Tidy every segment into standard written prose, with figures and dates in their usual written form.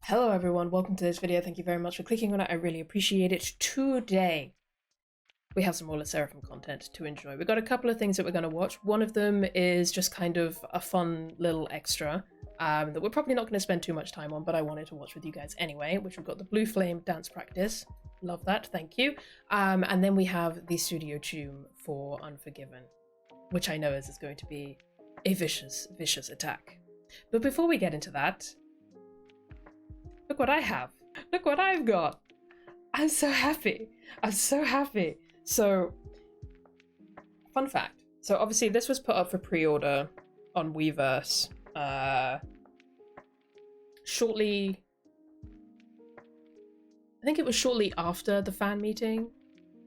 Hello everyone, welcome to this video. Thank you very much for clicking on it. I really appreciate it. Today, we have some more *SSERAFIM content to enjoy. We've got a couple of things that we're going to watch. One of them is just kind of a fun little extra that we're probably not going to spend too much time on, but I wanted to watch with you guys anyway, which we've got the Blue Flame dance practice. Love that, thank you. And then we have the studio CHOOM for Unforgiven, which I know is going to be a vicious attack. But before we get into that, look what I have. Look what I've got. I'm so happy. I'm so happy. So, fun fact. So obviously this was put up for pre-order on Weverse shortly, I think it was shortly after the fan meeting.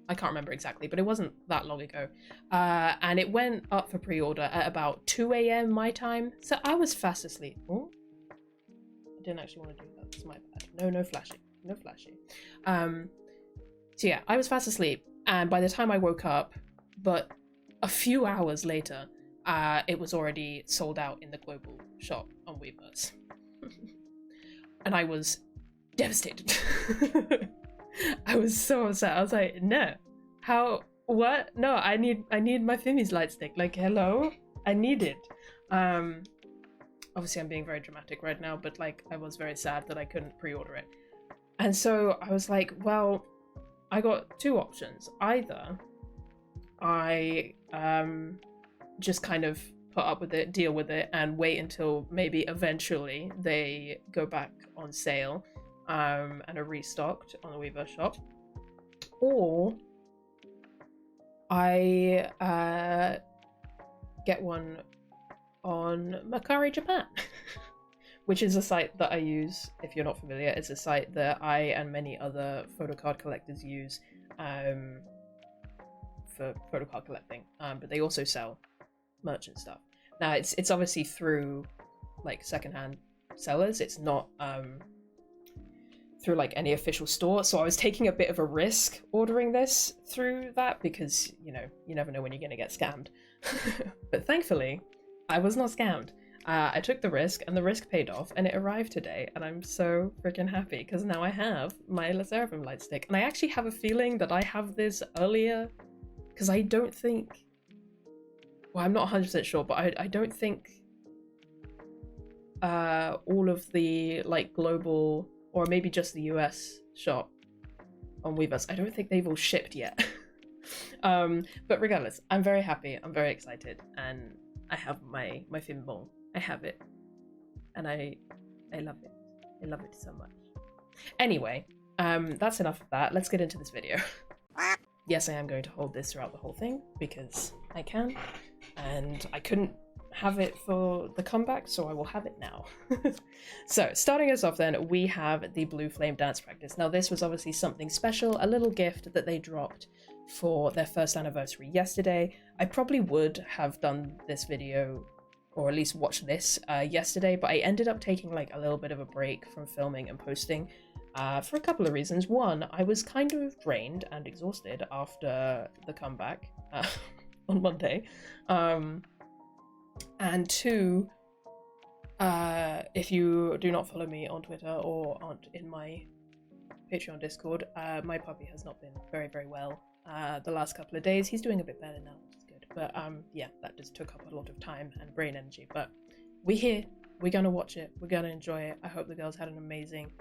I can't remember exactly, but it wasn't that long ago. And it went up for pre-order at about 2 a.m. my time. So I was fast asleep. Oh, I didn't actually want to do that. That's my bad. No flashing. No flashing. So yeah, I was fast asleep. And by the time I woke up, but a few hours later, it was already sold out in the global shop on Weverse. And I was devastated. I was so upset. I was like, no, how, what? No, I need my Fimi's light stick. Like, hello? I need it. Obviously I'm being very dramatic right now, but like, I was very sad that I couldn't pre-order it. And so I was like, well, I got two options. Either I just kind of put up with it, deal with it, and wait until maybe eventually they go back on sale and are restocked on the Weverse shop, or I get one on Mercari Japan, which is a site that I use. If you're not familiar, it's a site that I and many other photocard collectors use for photocard collecting, but they also sell merch and stuff. Now it's obviously through like secondhand sellers. It's not through like any official store, so I was taking a bit of a risk ordering this through that because, you know, you never know when you're gonna get scammed. But thankfully I was not scammed. I took the risk and the risk paid off, and it arrived today, and I'm so freaking happy because now I have my *SSERAFIM light stick. And I actually have a feeling that I have this earlier, because I don't think, well, I'm not 100% sure, but I don't think all of the like global, or maybe just the US shop on Weverse, I don't think they've all shipped yet. But regardless, I'm very happy, I'm very excited, and I have my Fimbon. I have it, and I love it. I love it so much. Anyway, that's enough of that. Let's get into this video. Yes, I am going to hold this throughout the whole thing because I can, and I couldn't have it for the comeback, so I will have it now. So, starting us off then, we have the Blue Flame dance practice. Now, this was obviously something special, a little gift that they dropped for their first anniversary yesterday. I probably would have done this video, or at least watched this yesterday, but I ended up taking like a little bit of a break from filming and posting for a couple of reasons. One, I was kind of drained and exhausted after the comeback on Monday. And two, if you do not follow me on Twitter or aren't in my Patreon Discord, my puppy has not been very well the last couple of days. He's doing a bit better now, which is good. But yeah, that just took up a lot of time and brain energy. But we're here. We're gonna watch it. We're gonna enjoy it. I hope the girls had an amazing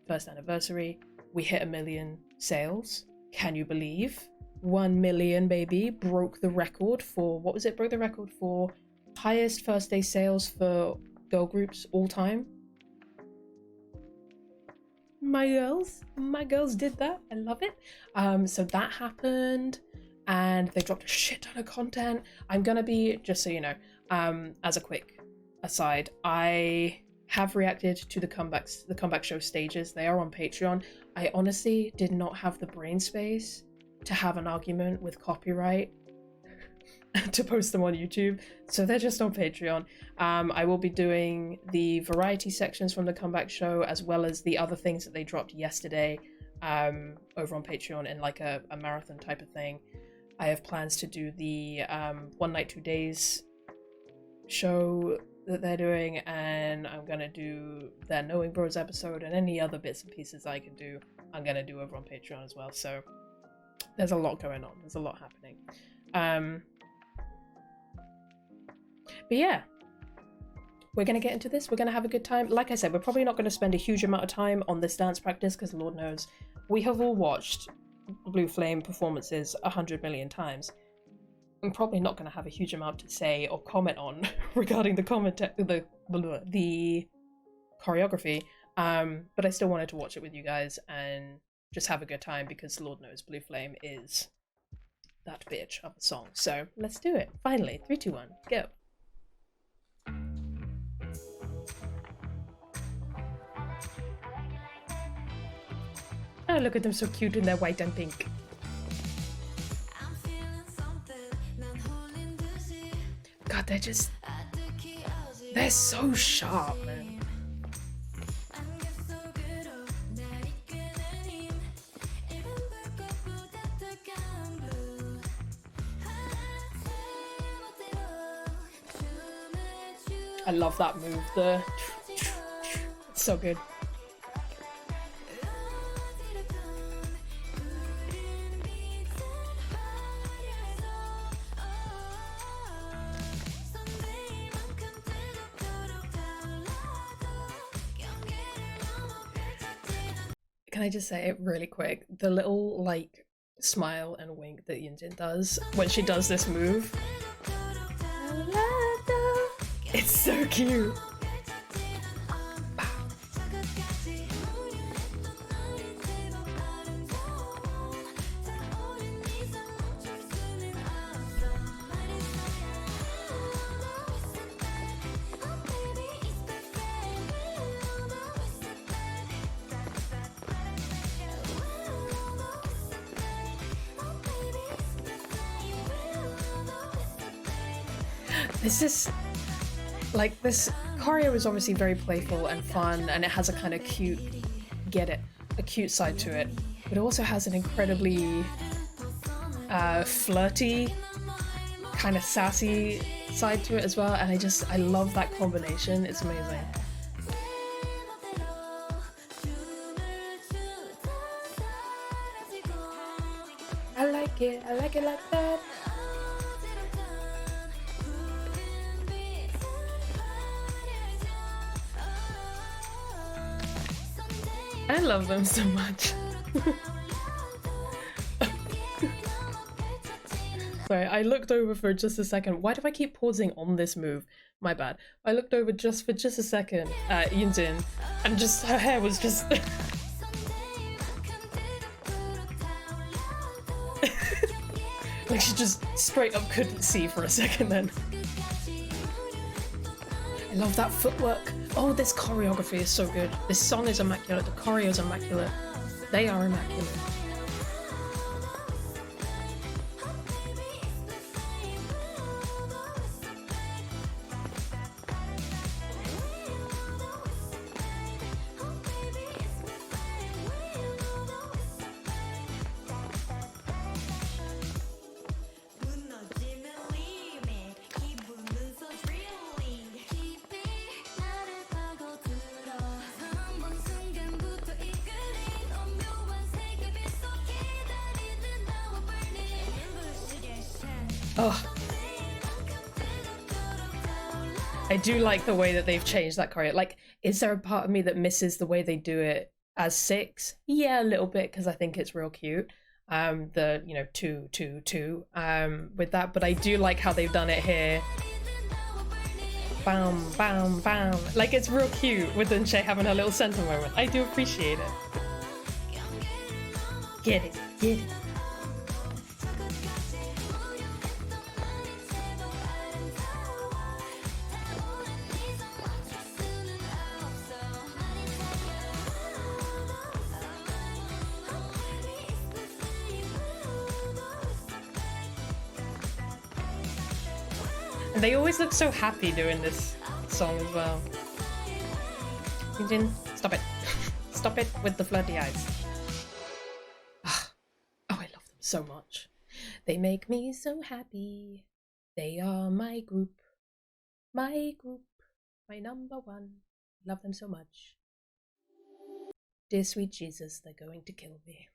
first anniversary. We hit 1 million sales. Can you believe? 1 million, baby. Broke the record for, what was it? Broke the record for highest first day sales for girl groups all time. My girls did that. I love it. So that happened, and they dropped a shit ton of content. I'm gonna be, just so you know, as a quick aside, I have reacted to the comeback show stages. They are on Patreon. I honestly did not have the brain space to have an argument with copyright to post them on YouTube, so they're just on Patreon. I will be doing the variety sections from the comeback show, as well as the other things that they dropped yesterday over on Patreon in like a marathon type of thing. I have plans to do the 1 Night 2 Days show that they're doing, and I'm gonna do their Knowing Bros episode and any other bits and pieces I can do, I'm gonna do over on Patreon as well. So there's a lot going on. There's a lot happening. But yeah, we're gonna get into this. We're gonna have a good time. Like I said, we're probably not gonna spend a huge amount of time on this dance practice because Lord knows we have all watched Blue Flame performances 100 million times. I'm probably not going to have a huge amount to say or comment on regarding the choreography, but I still wanted to watch it with you guys and just have a good time because Lord knows Blue Flame is that bitch of a song. So let's do it. Finally, 3, 2, 1, go. Oh, look at them, so cute in their white and pink. God, they're so sharp, man. I love that move, it's so good. Can I just say it really quick? The little, like, smile and wink that Yunjin does when she does this move. It's so cute. This choreo is obviously very playful and fun, and it has a kind of cute, a cute side to it, but it also has an incredibly flirty, kind of sassy side to it as well, and I love that combination. It's amazing. I like it like that. I love them so much. Sorry, I looked over for just a second. Why do I keep pausing on this move? My bad. I looked over for just a second at Yunjin, and just her hair was just like she just straight up couldn't see for a second then. I love that footwork. Oh, this choreography is so good. This song is immaculate. The choreo is immaculate. They are immaculate. Oh, I do like the way that they've changed that choreo. Like, is there a part of me that misses the way they do it as 6? Yeah, a little bit, because I think it's real cute. The, you know, 2, 2, 2, with that, but I do like how they've done it here. Bam, bam, bam. Like, it's real cute with Unshay having her little center moment. I do appreciate it. Get it, get it. And they always look so happy doing this song as well. Yunjin, stop it. Stop it with the flirty eyes. Oh, I love them so much. They make me so happy. They are my group. My group. My number one. Love them so much. Dear sweet Jesus, they're going to kill me.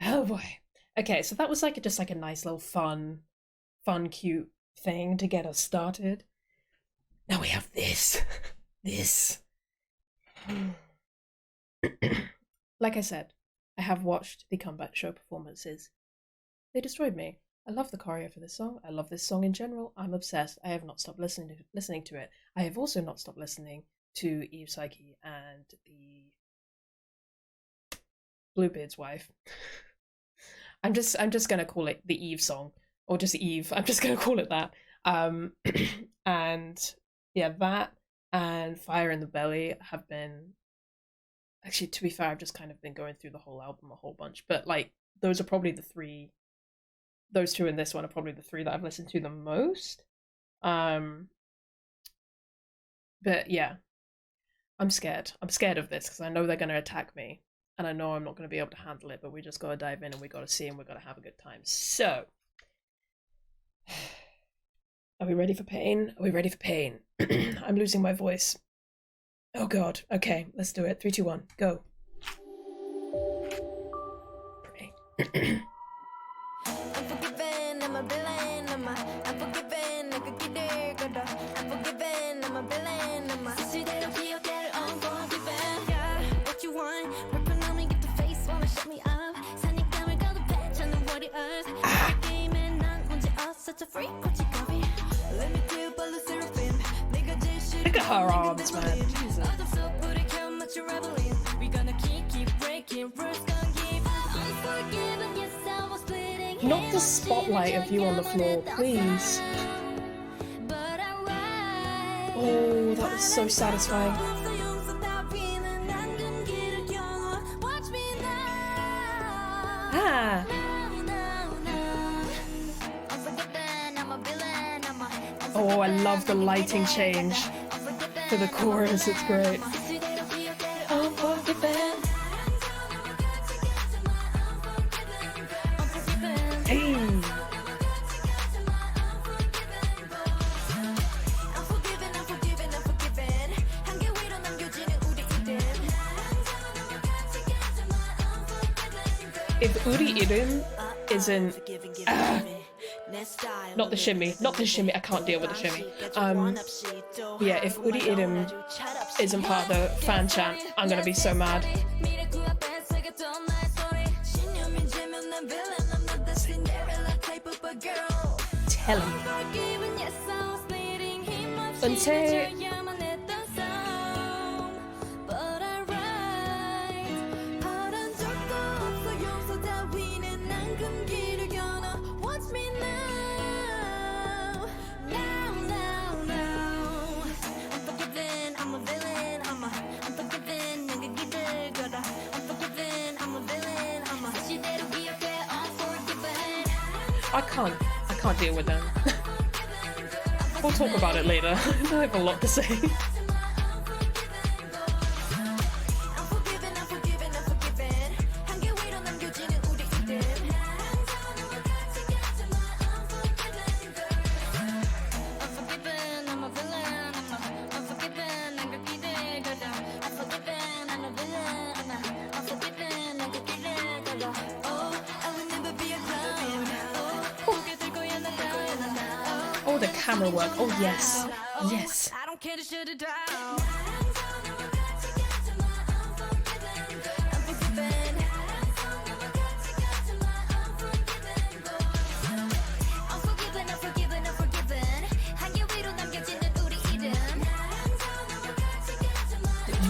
Oh boy. Okay, so that was like just like a nice little fun, cute thing to get us started. Now we have this. This. Like I said, I have watched the comeback show performances. They destroyed me. I love the choreo for this song. I love this song in general. I'm obsessed. I have not stopped listening to it. I have also not stopped listening to Eve Psyche and the Bluebeard's wife. I'm just gonna call it the Eve song, or just Eve. I'm just gonna call it that. And yeah, that and Fire in the Belly have been, actually, to be fair, I've just kind of been going through the whole album a whole bunch, but like those are probably the three. Those two and this one are probably the three that I've listened to the most. But yeah, I'm scared. I'm scared of this because I know they're going to attack me, and I know I'm not going to be able to handle it, but we just got to dive in and we got to see and we got to have a good time. So, are we ready for pain? Are we ready for pain? I'm losing my voice. Oh god. Okay, let's do it. 3, 2, 1, go. Pray. I'm a villain, I'm unforgiven, I could get there, I'm forgiven, I'm a villain, I'm a unforgiven. Yeah, what you want, working on me, get the face, wanna shut me up. 사니까 got the patch, I know what it is. Game and 난 문제 없어, such a freak, what you copy. Let me do 르세라핌. Look at her arms, man. Jesus. We gonna keep breaking rules, gonna give unforgiven, yes, I was bleeding. Not the spotlight of you on the floor, please. Oh, that was so satisfying. Ah. Oh, I love the lighting change for the chorus, it's great. Hey. If Uri Irim isn't not the shimmy, I can't deal with the shimmy. Yeah, if Uri Irim isn't part of the fan chant, I'm gonna be so mad. Tell him. Until I can't deal with them. We'll talk about it later. I have a lot to say. Oh, the camera work. Oh, yes. Yes. I don't care to shut it down.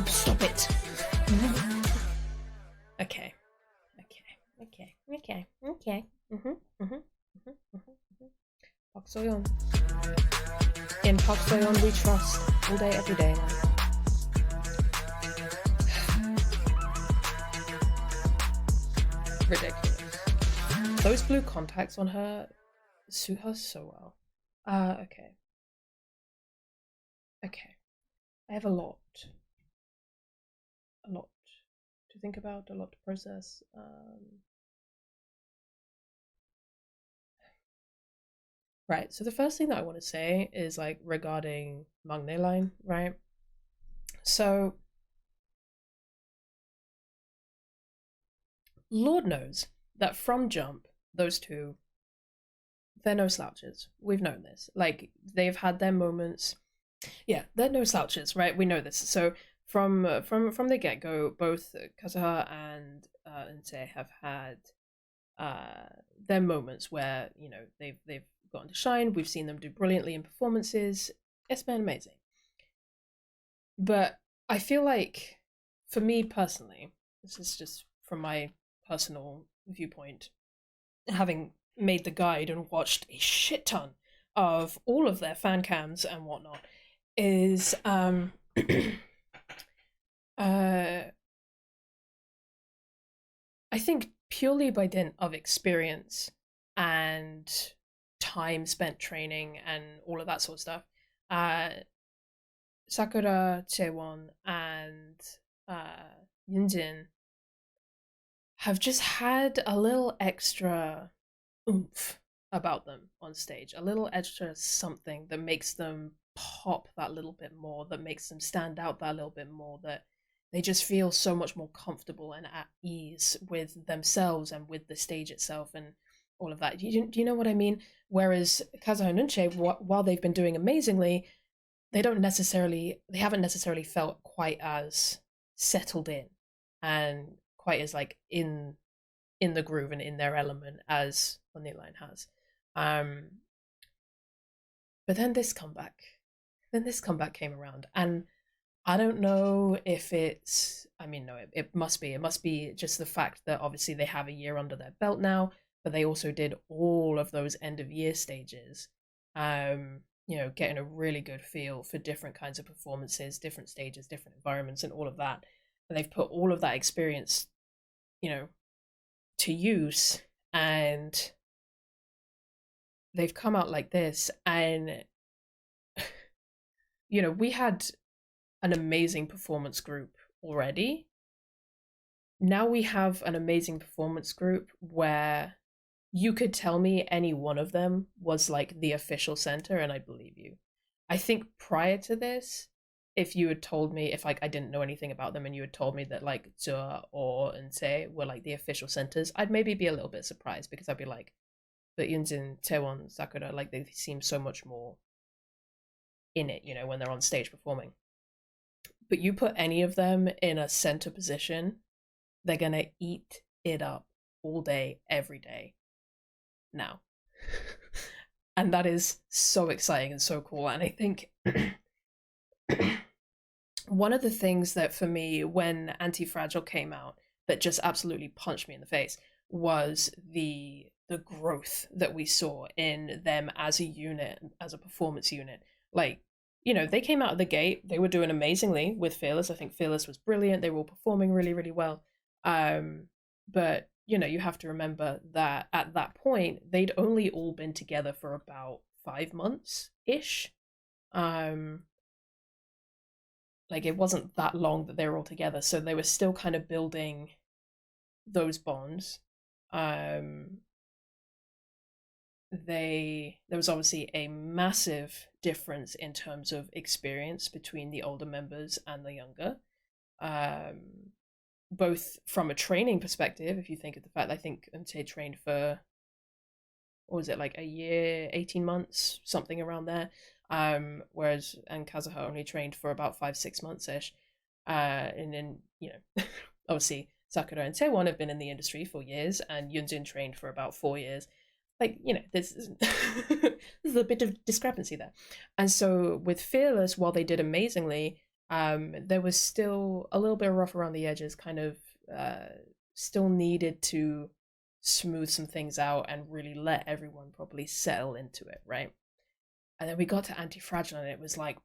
Stop it. Okay. Park Soyeon. In Park Soyeon we trust. All day, every day. Ridiculous. Those blue contacts on her suit her so well. Okay. I have a lot to think about, a lot to process. Right. So the first thing that I want to say is like regarding Magne line, right? So Lord knows that from jump, those two, they're no slouches. We've known this. Like they've had their moments. Yeah, they're no slouches, right? We know this. So from the get go, both Kazuha and Nte have had their moments where they've gotten to shine. We've seen them do brilliantly in performances. It's been amazing. But I feel like, for me personally, this is just from my personal viewpoint, having made the guide and watched a shit ton of all of their fan cams and whatnot, is I think purely by dint of experience and time spent training and all of that sort of stuff, uh, Sakura, Chaewon, and Yunjin have just had a little extra oomph about them on stage, a little extra something that makes them pop that little bit more, that makes them stand out that little bit more, that they just feel so much more comfortable and at ease with themselves and with the stage itself and all of that. Do you know what I mean? Whereas Kazuha and Nunche, while they've been doing amazingly, they haven't necessarily felt quite as settled in and quite as like in the groove and in their element as Line has. But then this comeback came around, and I don't know if it's, I mean, no, it must be just the fact that obviously they have a year under their belt now, but they also did all of those end of year stages, getting a really good feel for different kinds of performances, different stages, different environments, and all of that. And they've put all of that experience, to use, and they've come out like this. And, we had an amazing performance group already. Now we have an amazing performance group where you could tell me any one of them was like the official center and I'd believe you. I think prior to this, if you had told me, if like I didn't know anything about them and you had told me that like Zua or Nse were like the official centers, I'd maybe be a little bit surprised, because I'd be like, but Yunjin, Taewon, Sakura, like they seem so much more in it, when they're on stage performing. But you put any of them in a center position, they're gonna eat it up all day, every day now. And that is so exciting and so cool. And I think one of the things that for me, when Anti-Fragile came out, that just absolutely punched me in the face was the growth that we saw in them as a unit, as a performance unit. Like, they came out of the gate, they were doing amazingly with Fearless. I think Fearless was brilliant. They were all performing really, really well. But, you have to remember that at that point, they'd only all been together for about 5 months-ish. Like, it wasn't that long that they were all together, so they were still kind of building those bonds. There was obviously a massive difference in terms of experience between the older members and the younger, both from a training perspective. If you think of the fact, I think Unte trained for, what was it, like a year, 18 months, something around there, whereas and Kazuha only trained for about 5-6 months ish, and then obviously Sakura and Taewon have been in the industry for years, and Yunjin trained for about 4 years. Like, there's a bit of discrepancy there. And so with Fearless, while they did amazingly, there was still a little bit rough around the edges, kind of still needed to smooth some things out and really let everyone properly settle into it, right? And then we got to Anti-Fragile, and it was like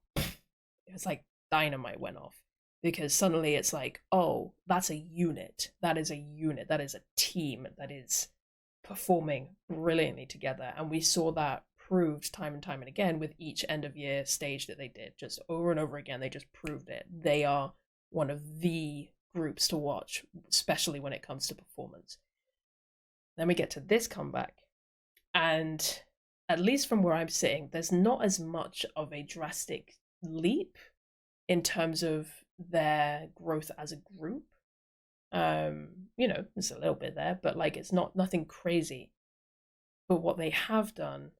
dynamite went off, because suddenly it's like, oh, that's a unit. That is a unit. That is a team that is performing brilliantly together. And we saw that proved time and time and again with each end of year stage that they did, just over and over again. They just proved it. They are one of the groups to watch, especially when it comes to performance. Then we get to this comeback, and at least from where I'm sitting, there's not as much of a drastic leap in terms of their growth as a group. You know, there's a little bit there, but like it's nothing crazy. But what they have done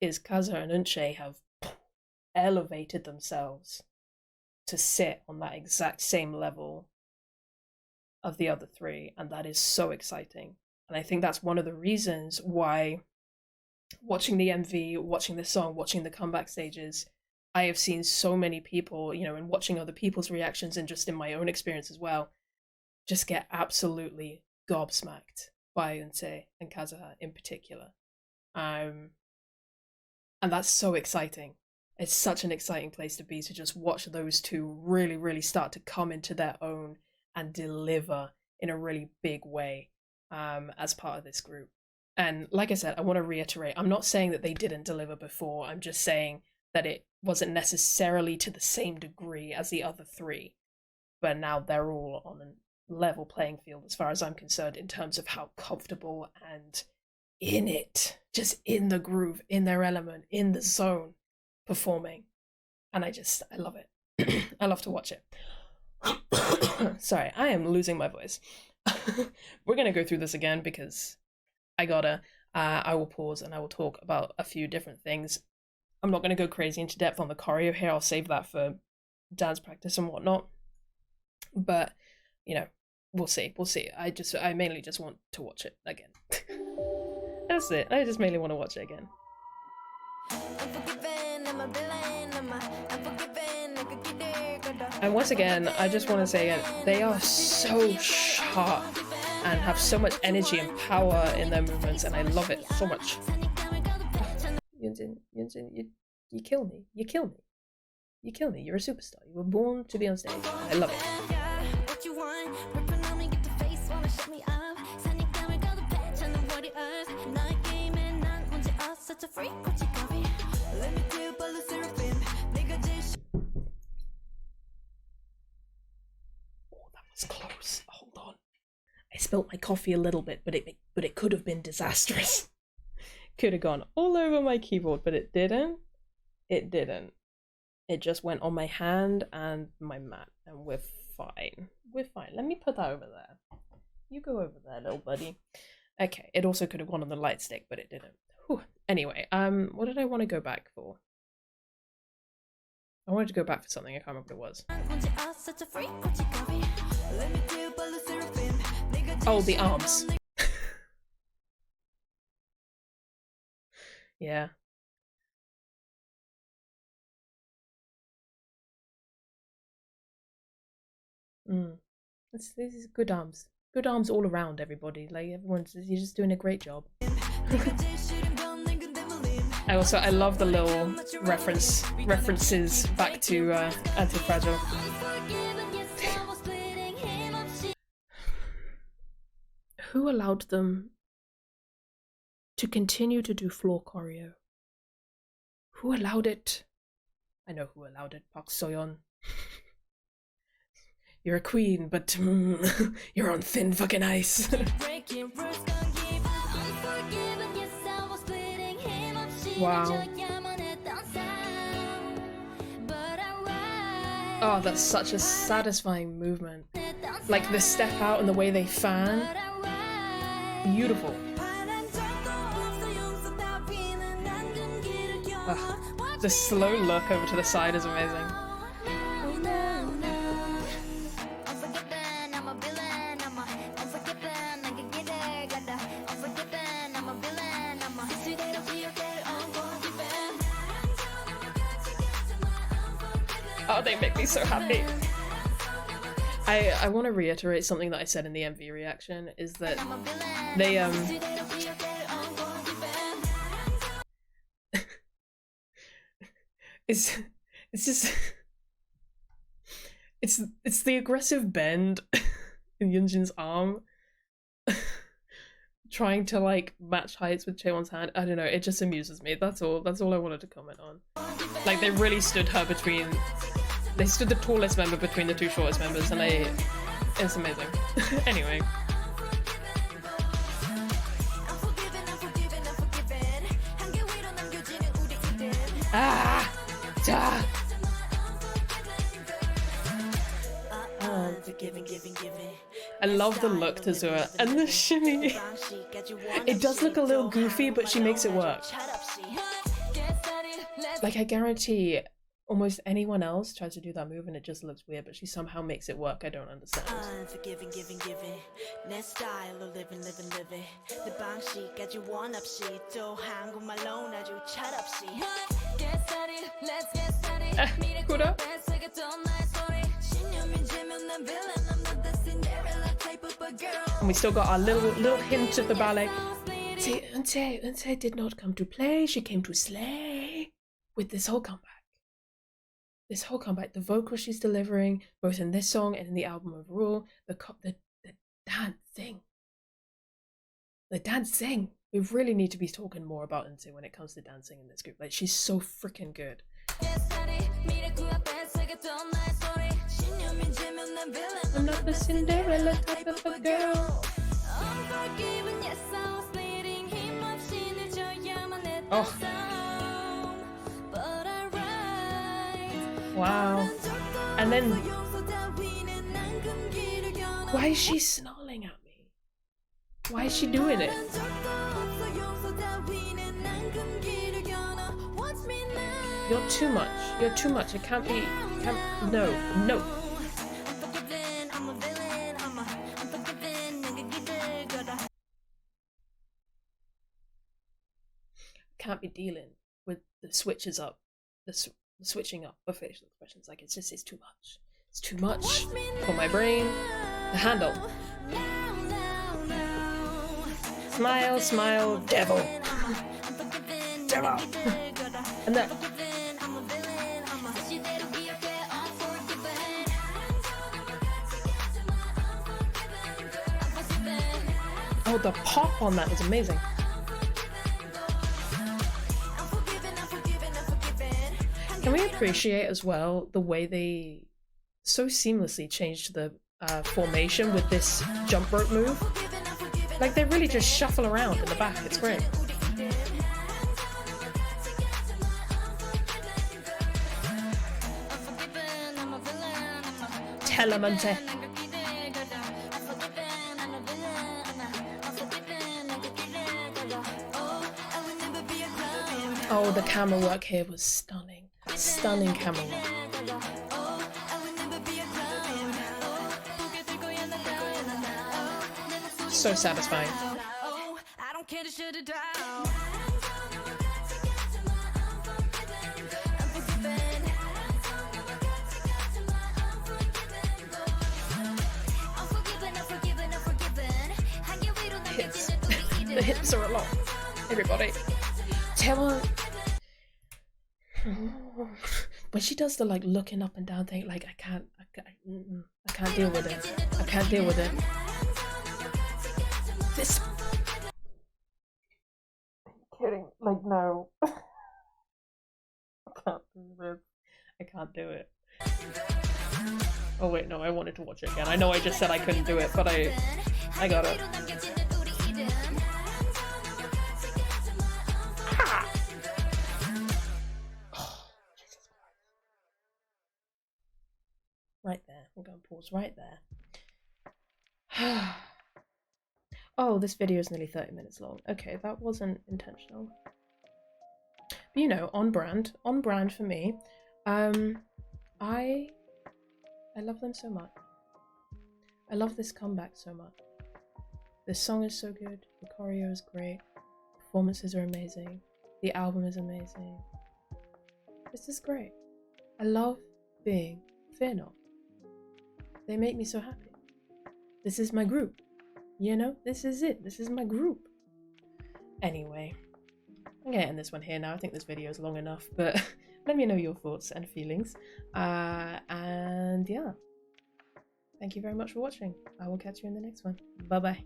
is Kaza and Unche have elevated themselves to sit on that exact same level of the other three, and that is so exciting. And I think that's one of the reasons why watching the MV, watching the song, watching the comeback stages, I have seen so many people, you know, and watching other people's reactions and just in my own experience as well, just get absolutely gobsmacked by Unse and Kazuha in particular. And that's so exciting. It's such an exciting place to be, to just watch those two really, really start to come into their own and deliver in a really big way as part of this group. And like I said, I want to reiterate, I'm not saying that they didn't deliver before, I'm just saying that it wasn't necessarily to the same degree as the other three, but now they're all on a level playing field as far as I'm concerned in terms of how comfortable and in it, just in the groove, in their element, in the zone, performing. And I love it. I love to watch it. Sorry, I am losing my voice. We're gonna go through this again because I gotta. I will pause and I will talk about a few different things. I'm not gonna go crazy into depth on the choreo here. I'll save that for dance practice and whatnot. But you know, we'll see. We'll see. I mainly just want to watch it again. That's it. I just mainly want to watch it again. And once again, I just want to say they are so sharp and have so much energy and power in their movements, and I love it so much. Yunjin, you kill me. You kill me. You kill me. You're a superstar. You were born to be on stage. I love it. Close. Hold on. I spilt my coffee a little bit, but it could have been disastrous. Could have gone all over my keyboard, but it didn't. It didn't. It just went on my hand and my mat, and we're fine. We're fine. Let me put that over there. You go over there, little buddy. Okay. It also could have gone on the light stick, but it didn't. Whew. Anyway, what did I want to go back for? I wanted to go back for something. I can't remember what it was. Oh, the arms. Yeah. This is good arms. Good arms all around, everybody. Like you're just doing a great job. I love the little references back to Anti-Fragile. Who allowed them to continue to do floor choreo? Who allowed it? I know who allowed it. Park Soyeon. You're a queen, but you're on thin fucking ice. Wow. Oh, that's such a satisfying movement. Like the step out and the way they fan. Beautiful. The slow look over to the side is amazing. Oh, they make me so happy. I want to reiterate something that I said in the MV reaction, is that they it's the aggressive bend in Yunjin's arm trying to like match heights with Chaewon's hand. I don't know, it just amuses me. That's all I wanted to comment on. Like they really stood her between, they stood the tallest member between the two shortest members, and it's amazing. Anyway. Ah! Ah! I love the look to Zua and the shimmy. It does look a little goofy, but she makes it work. Like, I guarantee almost anyone else tries to do that move and it just looks weird, but she somehow makes it work. I don't understand. Kuda? And we still got our little hint of the ballet. Unte did not come to play, she came to slay. With this whole comeback. This whole comeback, the vocals she's delivering, both in this song and in the album overall, the dancing. The dancing. We really need to be talking more about Unte when it comes to dancing in this group. Like, she's so freaking good. I'm not the Cinderella type of a girl. Oh. Wow. And then... why is she snarling at me? Why is she doing it? You're too much. You're too much. It can't be... No. No. Can't be dealing with the switches up. The switching up of facial expressions. Like, it's too much. It's too much for my brain. The handle. Smile, smile, devil. Devil. And then. Oh, the pop on that is amazing. Can we appreciate as well the way they so seamlessly changed the formation with this jump rope move? Like, they really just shuffle around in the back. It's great. Telemante. Oh, the camera work here was stunning. Stunning camera work. So satisfying. Hips. The hips are a lot. Everybody. Tell when she does the like looking up and down thing, like I can't deal with it. I can't deal with it. This. Are you kidding? Like, no. I can't do this. I can't do it. Oh wait, no, I wanted to watch it again. I know I just said I couldn't do it, but I got it. Right there. We're going to pause right there. Oh, this video is nearly 30 minutes long. Okay, that wasn't intentional. But, you know, on brand for me. I love them so much. I love this comeback so much. This song is so good. The choreo is great. Performances are amazing. The album is amazing. This is great. I love being Fear Not. They make me so happy. This is my group. You know, this is it. This is my group. Anyway, I'm gonna end this one here now. I think this video is long enough, but let me know your thoughts and feelings. And yeah, thank you very much for watching. I will catch you in the next one. Bye bye.